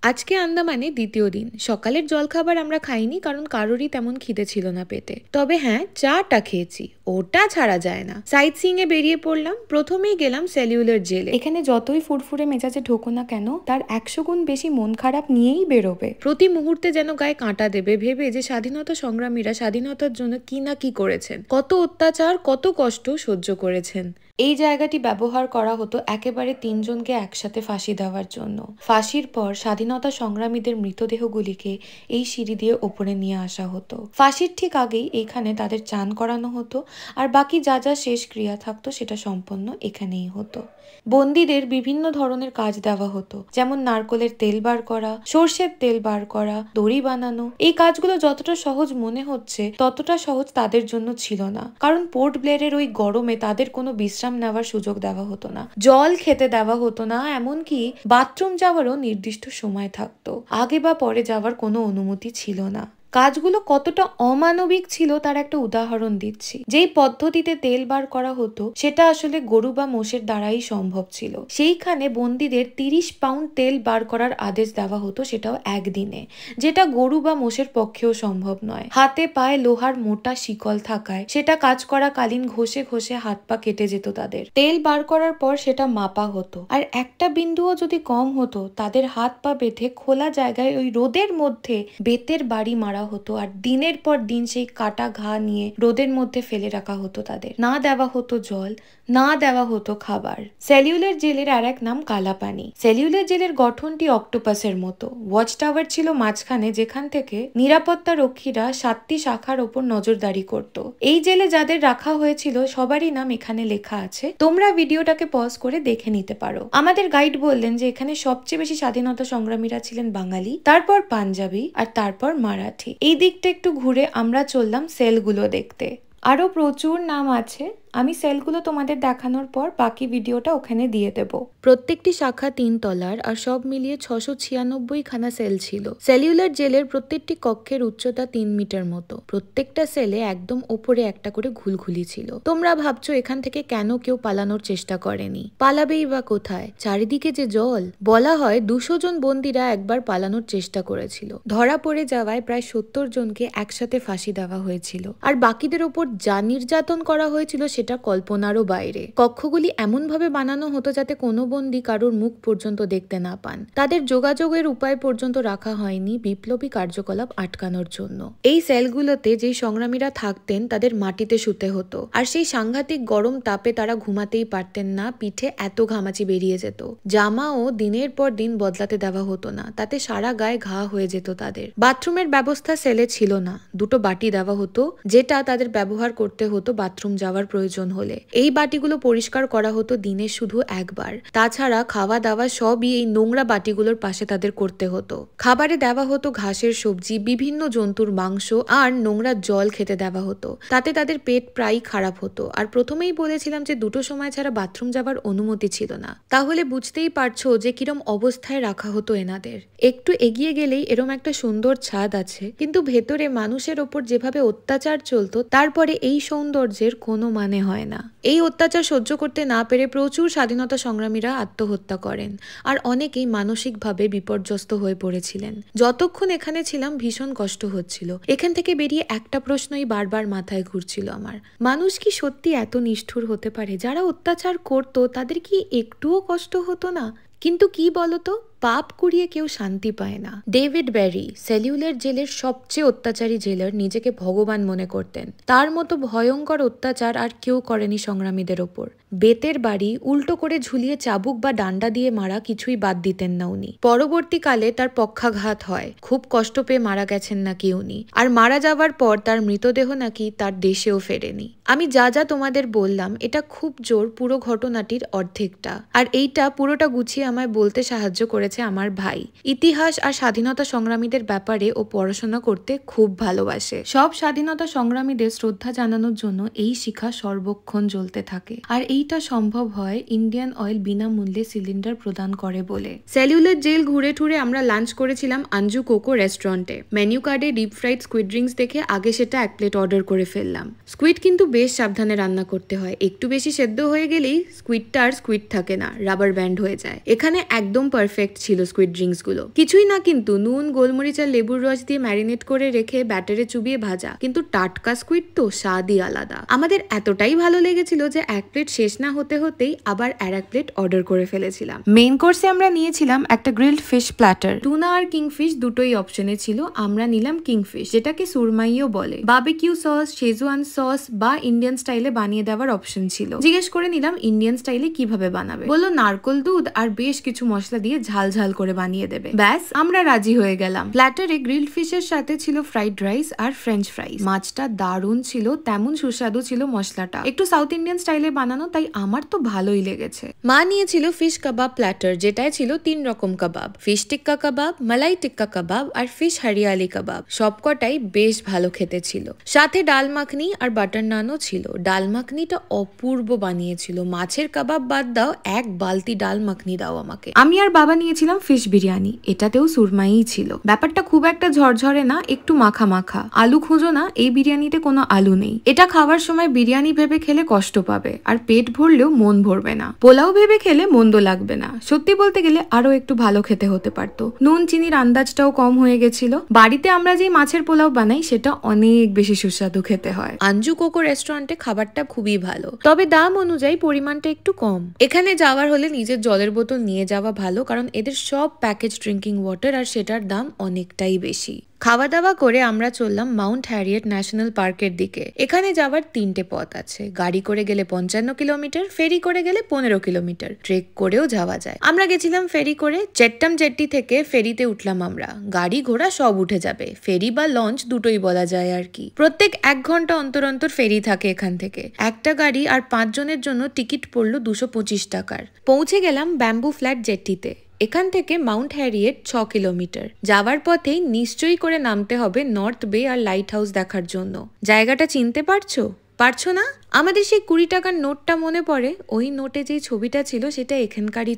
আজকে আন্দামানে দ্বিতীয় দিন। সকালের জলখাবার আমরা খাইনি, কারণ কারোরই তেমন খিদে ছিল না পেটে। তবে হ্যাঁ, চাটা খেয়েছি, ওটা ছাড়া যায় না। সাইট সিইং এ বেরিয়ে পড়লাম। প্রথমেই গেলাম সেলিউলার জেলে। এখানে যতই ফুরফুরে মেজাজে ঢোকো না কেন, তার 100 গুণ বেশি মন খারাপ নিয়েই বেরোবে। প্রতি মুহূর্তে যেন গায়ে কাঁটা দেবে, ভেবে যে স্বাধীনতা সংগ্রামীরা স্বাধীনতার জন্য কি না কি করেছেন, কত অত্যাচার, কত কষ্ট সহ্য করেছেন। এই জায়গাটি ব্যবহার করা হতো একেবারে 3 জনকে একসাথে ফাঁসি দেওয়ার জন্য। ফাঁসির পর স্বাধীনতা সংগ্রামীদের মৃতদেহগুলিকে এই সিঁড়ি দিয়ে ওপরে নিয়ে আসা হতো। ফাঁসির ঠিক আগেই এখানে তাদের চান করানো হতো, আর বাকি যা যা শেষ ক্রিয়া থাকতো সেটা সম্পন্ন এখানেই হতো। বন্দীদের বিভিন্ন ধরনের কাজ দেওয়া হতো, যেমন নারকলের তেল বার করা, সর্ষের তেল বার করা, দড়ি বানানো। এই কাজগুলো যতটা সহজ মনে হচ্ছে ততটা সহজ তাদের জন্য ছিল না, কারণ পোর্ট ব্লেয়ারের ওই গরমে তাদের কোনো বিশ্রাম নেওয়ার সুযোগ দেওয়া হতো না, জল খেতে দেওয়া হতো না, এমনকি বাথরুম যাওয়ারও নির্দিষ্ট সময় থাকতো। আগে বা পরে যাওয়ার কোনো অনুমতি ছিল না। কাজগুলো কতটা অমানবিক ছিল তার একটা উদাহরণ দিচ্ছি। যেই পদ্ধতিতে তেল বার করা হতো সেটা আসলে গরু বা মোষের দ্বারাই সম্ভব ছিল। সেইখানে বন্দীদের 30 পাউন্ড তেল বার করার আদেশ দেওয়া হতো, সেটাও একদিনে, যেটা গরু বা মোষের পক্ষেও সম্ভব নয়। হাতে পায়ে লোহার মোটা শিকল থাকায় সেটা কাজ করাকালীন ঘষে ঘষে হাত পা কেটে যেত তাদের। তেল বার করার পর সেটা মাপা হতো, আর একটা বিন্দুও যদি কম হতো তাদের হাত পা বেঁধে খোলা জায়গায় ওই রোদের মধ্যে বেতের বাড়ি মারা হতো, আর দিনের পর দিন সেই কাটা ঘা নিয়ে রোদের মধ্যে ফেলে রাখা হতো তাদের। না দেওয়া হতো জল, না দেওয়া হতো খাবার। সেলিউলার জেলের আর এক নাম কালাপানি। সেলিউলার জেলের গঠনটি অক্টোপাসের মতো। ওয়াচ টাওয়ার ছিল মাঝখানে, যেখান থেকে নিরাপত্তা রক্ষীরা 7টি শাখার ওপর নজরদারি করত। এই জেলে যাদের রাখা হয়েছিল সবারই নাম এখানে লেখা আছে, তোমরা ভিডিওটাকে পজ করে দেখে নিতে পারো। আমাদের গাইড বললেন যে এখানে সবচেয়ে বেশি স্বাধীনতা সংগ্রামীরা ছিলেন বাঙালি, তারপর পাঞ্জাবি, আর তারপর মারাঠি। এই দিকটা একটু ঘুরে আমরা চললাম সেলগুলো দেখতে। আরো প্রচুর নাম আছে, আমি সেলগুলো তোমাদের দেখানোর পর বাকি ভিডিওটা ওখানে দিয়ে দেব। প্রত্যেকটি শাখা 3 তলার, আর সব মিলিয়ে 696 খানা সেল ছিল। সেলিউলার জেলের প্রত্যেকটি কক্ষের উচ্চতা 3 মিটার মতো। প্রত্যেকটা সেলে একদম ওপরে একটা করে ঘুলঘুলি ছিল। তোমরা ভাবছো এখান থেকে কেন কেউ পালানোর চেষ্টা করেনি? পালাবেই বা কোথায়, চারিদিকে যে জল। বলা হয় 200 জন বন্দীরা একবার পালানোর চেষ্টা করেছিল। ধরা পড়ে যাওয়ায় প্রায় 70 জনকে একসাথে ফাঁসি দেওয়া হয়েছিল, আর বাকিদের ওপর যা নির্যাতন করা হয়েছিল সেটা কল্পনারও বাইরে। কক্ষগুলি এমন ভাবে বানানো হতো যাতে কোনো বন্দী কারোর মুখ পর্যন্ত দেখতে না পান। তাদের যোগাযোগের উপায় পর্যন্ত রাখা হয়নি বিপ্লবী কার্যকলাপ আটকানোর জন্য। এই সেলগুলোতে যেই সংগ্রামীরা থাকতেন তাদের মাটিতে শুতে হতো, আর সেই সাংঘাতিক গরম তাপে তারা ঘুমাতেই পারতেন না, পিঠে এত ঘামাচি বেরিয়ে যেত। জামাও দিনের পর দিন বদলাতে দেওয়া হতো না, তাতে সারা গায়ে ঘা হয়ে যেত তাদের। বাথরুমের ব্যবস্থা সেলে ছিল না। 2টো বাটি দেওয়া হতো, যেটা তাদের ব্যবহার করতে হতো বাথরুম যাওয়ার প্রয়োজন হলে। এই বাটিগুলো পরিষ্কার করা হতো দিনে শুধু একবার। তাছাড়া খাওয়া দাওয়া সবই এই নোংরা বাটিগুলোর পাশে তাদের করতে হতো। খাবারে দেওয়া হতো ঘাসের সবজি, বিভিন্ন জন্তুর মাংস, আর নোংরা জল খেতে দেওয়া হতো। তাতে তাদের পেট প্রায়ই খারাপ হতো। আর প্রথমেই বলেছিলাম যে 2টো সময় ছাড়া বাথরুম যাবার অনুমতি ছিল না, তাহলে বুঝতেই পারছো যে কিরম অবস্থায় রাখা হতো এনাদের। একটু এগিয়ে গেলেই এরম একটা সুন্দর ছাদ আছে, কিন্তু ভেতরে মানুষের ওপর যেভাবে অত্যাচার চলতো তারপরে এই সৌন্দর্যের কোনো মানে হয় না। এই অত্যাচার সহ্য করতে না পেরে প্রচুর স্বাধীনতা সংগ্রামীরা আত্মহত্যা করেন, আর অনেকেই মানসিকভাবে বিপর্যস্ত হয়ে পড়েছিলেন। যতক্ষণ এখানে ছিলাম ভীষণ কষ্ট হচ্ছিল। এখান থেকে বেরিয়ে একটা প্রশ্নই বারবার মাথায় ঘুরছিল আমার, মানুষ কি সত্যি এত নিষ্ঠুর হতে পারে? যারা অত্যাচার করতো তাদের কি একটুও কষ্ট হতো না? কিন্তু কি বলতো, পাপ কুড়িয়ে কেউ শান্তি পায় না। ডেভিড ব্যারি, সেলিউলার জেলের সবচেয়ে অত্যাচারী জেলার, নিজেকে ভগবান মনে করতেন। তার মতো ভয়ঙ্কর অত্যাচার আর কেউ করেনি সংগ্রামীদের ওপর। বেতের বাড়ি, উল্টো করে ঝুলিয়ে চাবুক বা ডান্ডা দিয়ে মারা কিছুই বাদ দিতেন না উনি। পরবর্তীকালে তার পক্ষাঘাত হয়, খুব কষ্ট পেয়ে মারা গেছেন নাকি উনি, আর মারা যাওয়ার পর তার মৃতদেহ নাকি তার দেশেও ফেরেনি। আমি যা যা তোমাদের বললাম এটা খুব জোর পুরো ঘটনাটির অর্ধেকটা, আর এইটা পুরোটা গুছিয়ে আমায় বলতে সাহায্য করেছে আমার ভাই। ইতিহাস আর স্বাধীনতা সংগ্রামীদের ব্যাপারে ও পড়াশোনা করতে খুব ভালোবাসে। সব স্বাধীনতা সংগ্রামীদের শ্রদ্ধা জানানোর জন্য এই শিখা সর্বক্ষণ জ্বলতে থাকে, আর এইটা সম্ভব হয় ইন্ডিয়ান অয়েল বিনামূল্যে সিলিন্ডার প্রদান করে বলে। সেলিউলার জেল ঘুরে ঠুরে আমরা লাঞ্চ করেছিলাম আঞ্জু কোকো রেস্টুরেন্টে। মেনু কার্ডে ডিপ ফ্রাইড স্কুইড ড্রিঙ্কস দেখে আগে সেটা 1 প্লেট অর্ডার করে ফেললাম। স্কুইড কিন্তু বেশ সাবধানে রান্না করতে হয়, একটু বেশি সেদ্ধ হয়ে গেলেই স্কুইডটা আর স্কুইড থাকে না, রাবার ব্যান্ড হয়ে যায়। এখানে একদম পারফেক্ট পারফেক্ট ছিল স্কুইড ড্রিঙ্কস গুলো। কিছুই না কিন্তু নুন, গোলমরিচ আর লেবুর রস দিয়ে ম্যারিনেট করে রেখে ব্যাটারে চুবিয়ে ভাজা, কিন্তু টাটকা স্কুইড তো স্বাদই আলাদা। আমাদের এতটাই ভালো লেগেছিল যে এক প্লেট শেষ না হতে হতেই আবার আর এক প্লেট অর্ডার করে ফেলেছিলাম। মেইন কোর্সে আমরা নিয়েছিলাম একটা গ্রিলড ফিশ প্ল্যাটার। টুনা আর কিংফিশ দুটোই অপশনে ছিল। আমরা নিলাম কিংফিশ, যেটাকে সুরমাইও বলে। বারবিকিউ সস, শেজওয়ান সস বা ইন্ডিয়ান স্টাইলে বানিয়ে দেওয়ার অপশন ছিল। জিজ্ঞেস করে নিলাম ইন্ডিয়ান স্টাইলে কিভাবে বানাবে। বললো নারকোল দুধ আর বেশ কিছু মশলা দিয়ে ঝাল ঝাল করে বানিয়ে দেবে। ব্যাস, আমরা রাজি হয়ে গেলাম। প্ল্যাটারে গ্রিলড ফিশের সাথে ছিল ফ্রাইড রাইস আর ফ্রেঞ্চ ফ্রাইস। মাছটা দারুণ ছিল, তেমন সুস্বাদু ছিল মশলাটা। একটু সাউথ ইন্ডিয়ান স্টাইলে বানানো, তাই আমার তো ভালোই লেগেছে। মা নিয়েছিল ফিশ কাবাব প্ল্যাটার, যেটায় ছিল 3 রকম কাবাব, ফিশ টিক্কা কাবাব, মালাই টিক্কা কাবাব আর ফিশ হরিয়ালি কাবাব। সবকটাই বেশ ভালো খেতে ছিল। সাথে ডাল মাখনি আর বাটার নানও ছিল। ডাল মাখনিটা অপূর্ব বানিয়েছিল। মাছের কাবাব বাদ দাও, এক বালতি ডাল মাখনি দাও আমাকে। আমি আর বাবা নিয়েছিলাম ফিশ বিরিয়ানি, এটাতেও সুরমাই ছিল। ব্যাপারটা খুব একটা ঝরঝরে না, একটু মাখা মাখা। আলু খুঁজো না, এই বিরিয়ানিতে কোনো আলু নেই। এটা খাওয়ার সময় বিরিয়ানি ভেবে খেলে কষ্ট পাবে, আর পেট ভরলেও মন ভরবে না। পোলাও ভেবে খেলে মন্দ লাগবে না। সত্যি বলতে গেলে আরো একটু ভালো খেতে হতে পারতো। নুন চিনির আন্দাজটাও কম হয়ে গেছিল। বাড়িতে আমরা যে মাছের পোলাও বানাই সেটা অনেক বেশি সুস্বাদু খেতে হয়। আঞ্জু কোকো রেস্টুরেন্টে খাবারটা খুবই ভালো, তবে দাম অনুযায়ী পরিমাণটা একটু কম। এখানে যাওয়ার হলে নিজের জলের বোতল নিয়ে যাওয়া ভালো, কারণ এদের সব প্যাকেজ ড্রিঙ্কিং ওয়াটার আর সেটার দাম অনেকটাই বেশি। খাওয়া দাওয়া করে আমরা চললাম মাউন্ট হ্যারিয়েট ন্যাশনাল পার্কের দিকে। এখানে যাওয়ার 3টে পথ আছে। গাড়ি করে গেলে 55 কিলোমিটার, ফেরি করে গেলে 15 কিলোমিটার, ট্রেক করেও যাওয়া যায়। আমরা গেছিলাম ফেরি করে। চেট্টাম জেট্টি থেকে ফেরিতে উঠলাম আমরা। গাড়ি ঘোড়া সব উঠে যাবে, ফেরি বা লঞ্চ দুটোই বলা যায় আর কি। প্রত্যেক 1 ঘন্টা অন্তর অন্তর ফেরি থাকে এখান থেকে। একটা গাড়ি আর 5 জনের জন্য টিকিট পড়লো 225 টাকার। পৌঁছে গেলাম ব্যাম্বু ফ্ল্যাট জেট্টিতে। এখান থেকে মাউন্ট হ্যারিয়েট 6 কিলোমিটার। যাওয়ার পথেই নিশ্চয়ই করে নামতে হবে নর্থ বে আর লাইট হাউস দেখার জন্য। জায়গাটা চিনতে পারছো না? আমাদের সেই 20 টাকার নোটটা মনে পড়ে। ওই নোটে যেই ছবিটা ছিল সেটা এখানকারই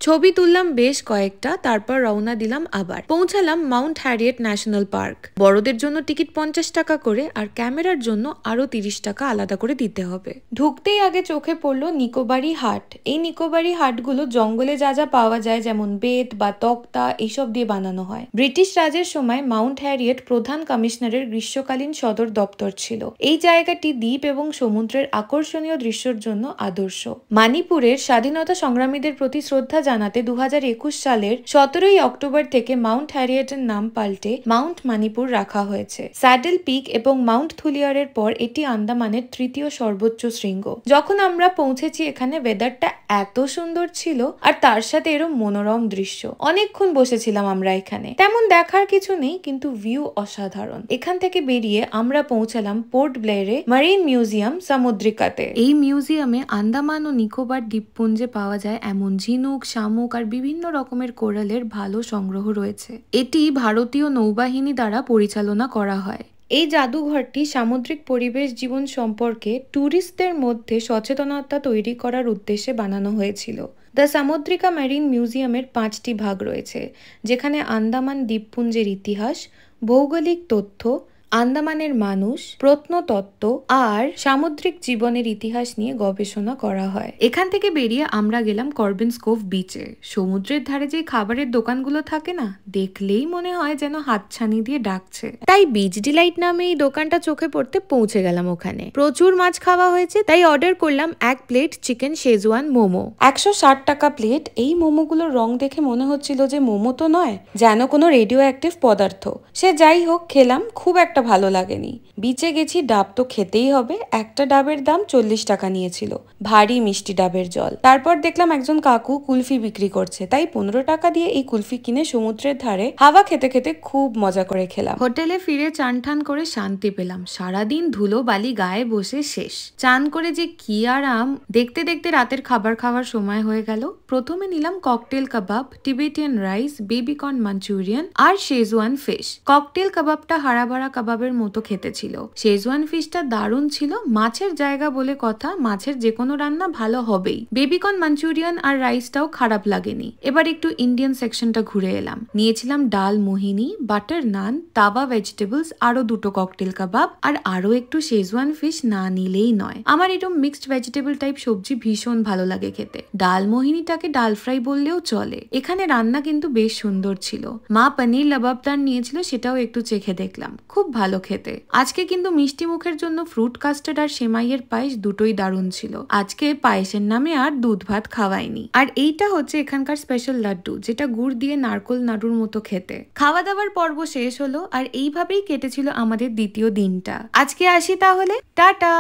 ছবি তুললাম বেশ কয়েকটা, তারপর রওনা দিলাম আবার। পৌঁছালাম মাউন্ট হ্যারিয়েট ন্যাশনাল পার্ক। বড়দের জন্য টিকিট 50 টাকা করে, আর ক্যামেরার জন্য আরো 30 টাকা আলাদা করে দিতে হবে। ঢুকতেই আগে চোখে পড়লো নিকোবারি হাট। এই নিকোবারি হাটগুলো জঙ্গলে যা যা পাওয়া যায়, যেমন বেত বা তক্তা, এইসব দিয়ে বানানো হয়। ব্রিটিশ রাজের সময় মাউন্ট হ্যারিয়েট প্রধান কমিশনারের গ্রীষ্মকালীন সদর দপ্তর ছিল। এই জায়গাটি দ্বীপ এবং সমুদ্রের আকর্ষণীয় দৃশ্যের জন্য আদর্শ। মণিপুরের স্বাধীনতা সংগ্রামীদের প্রতি শ্রদ্ধা জানাতে 2021 সালের 17 অক্টোবর থেকে মাউন্ট হ্যারিয়েটের নাম পাল্টে মাউন্ট মণিপুর রাখা হয়েছে। স্যাডেল পিক এবং মাউন্ট থুলিয়ারের পর এটি আন্দামানের 3য় সর্বোচ্চ শৃঙ্গ। যখন আমরা পৌঁছেছি এখানে ওয়েদারটা এত সুন্দর ছিল, আর তার সাথে এরকম মনোরম দৃশ্য। অনেকক্ষণ বসেছিলাম আমরা এখানে। তেমন দেখার কিছু নেই, কিন্তু ভিউ অসাধারণ। এখান থেকে বেরিয়ে আমরা পৌঁছালাম পোর্ট ব্লেয়ারে মারিন মিউজিয়াম সামুদ্রিকাতে। এই মিউজিয়ামে আন্দামান ও নিকোবর দ্বীপপুঞ্জে পাওয়া যায় এমন ঝিনুক, শামুক আর বিভিন্ন রকমের কোরালের ভালো সংগ্রহ রয়েছে। এটি ভারতীয় নৌবাহিনী দ্বারা পরিচালনা করা হয়। এই জাদুঘরটি সামুদ্রিক পরিবেশ জীবন সম্পর্কে ট্যুরিস্টদের মধ্যে সচেতনতা তৈরি করার উদ্দেশ্যে বানানো হয়েছিল। দ্য সামুদ্রিকা মেরিন মিউজিয়ামের 5টি ভাগ রয়েছে, যেখানে আন্দামান দ্বীপপুঞ্জের ইতিহাস, ভৌগোলিক তথ্য, আন্দামানের মানুষ, প্রত্নতত্ত্ব আর সামুদ্রিক জীবনের ইতিহাস নিয়ে গবেষণা করা হয়। এখান থেকে বেরিয়ে আমরা গেলাম করবিনস কোভ বিচে। সমুদ্রের ধারে যে খাবারের দোকানগুলো থাকে না, দেখলেই মনে হয় যেন হাতছানি দিয়ে ডাকছে। তাই বিচ ডিলাইট নামে এই দোকানটা চোখে পড়তে পৌঁছে গেলাম ওখানে। প্রচুর মাছ খাওয়া হয়েছে, তাই অর্ডার করলাম 1 প্লেট চিকেন শেজওয়ান মোমো। 160 টাকা প্লেট। এই মোমোগুলোর রং দেখে মনে হচ্ছিল যে মোমো তো নয়, যেন কোনো রেডিও অ্যাক্টিভ পদার্থ। সে যাই হোক, খেলাম, খুব একটা ভালো লাগেনি। বিচে গেছি, ডাব তো খেতেই হবে। একটা ডাবের দাম 40 টাকা নিয়েছিল। ভারী মিষ্টি ডাবের জল। তারপর দেখলাম একজন কাকু কুলফি বিক্রি করছে, তাই 15 টাকা দিয়ে এই কুলফি কিনে সমুদ্রের ধারে হাওয়া খেতে খেতে খুব মজা করে খেলাম। হোটেলে ফিরে চান ঠান করে শান্তি পেলাম। সারাদিন ধুলো বালি গায়ে বসে শেষ। চান করে যে কি আরাম। দেখতে দেখতে রাতের খাবার খাওয়ার সময় হয়ে গেল। প্রথমে নিলাম ককটেল কাবাব, টিবেটিয়ান রাইস, বেবিকর্ন মাঞ্চুরিয়ান আর শেজওয়ান ফিশ। ককটেল কাবাবটা হাড়াভাড়া কাবাবের মতো খেতে ছিল। শেজওয়ান ফিশটা দারুণ ছিল। মাছের জায়গা বলে কথা, মাছের যে কোনো রান্না ভালো হবেই। বেবিকর্ন মাঞ্চুরিয়ান আর রাইসটাও খারাপ লাগেনি। এবার একটু ইন্ডিয়ান সেকশনটা ঘুরে এলাম। নিয়েছিলাম ডাল মোহিনী, বাটার নান, তাওয়া ভেজিটেবলস, আরো 2টো ককটেল কাবাব আর আরো একটু শেজওয়ান ফিশ না নিলেই নয়। আমার এরকম মিক্সড ভেজিটেবল টাইপ সবজি ভীষণ ভালো লাগে খেতে। ডাল মোহিনীটাকে এটাকে ডাল ফ্রাই বললেও চলে। এখানে রান্না কিন্তু বেশ সুন্দর ছিল। মা পনির লাবাবদার নিয়েছিল, সেটাও একটু চেখে দেখলাম, খুব ভালো খেতে। আজকে কিন্তু মিষ্টি মুখের জন্য ফ্রুট কাস্টার্ড আর সেমাইয়ের পায়েস দুটোই দারুণ ছিল। আজকে পায়েসের নামে আর দুধ ভাত খাওয়াইনি। আর এইটা হচ্ছে এখানকার স্পেশাল লাড্ডু, যেটা গুড় দিয়ে নারকোল নাড়ুর মতো খেতে। খাওয়া দাওয়ার পর্ব শেষ হলো আর এইভাবেই কেটেছিল আমাদের দ্বিতীয় দিনটা। আজকে আসি তাহলে, টাটা।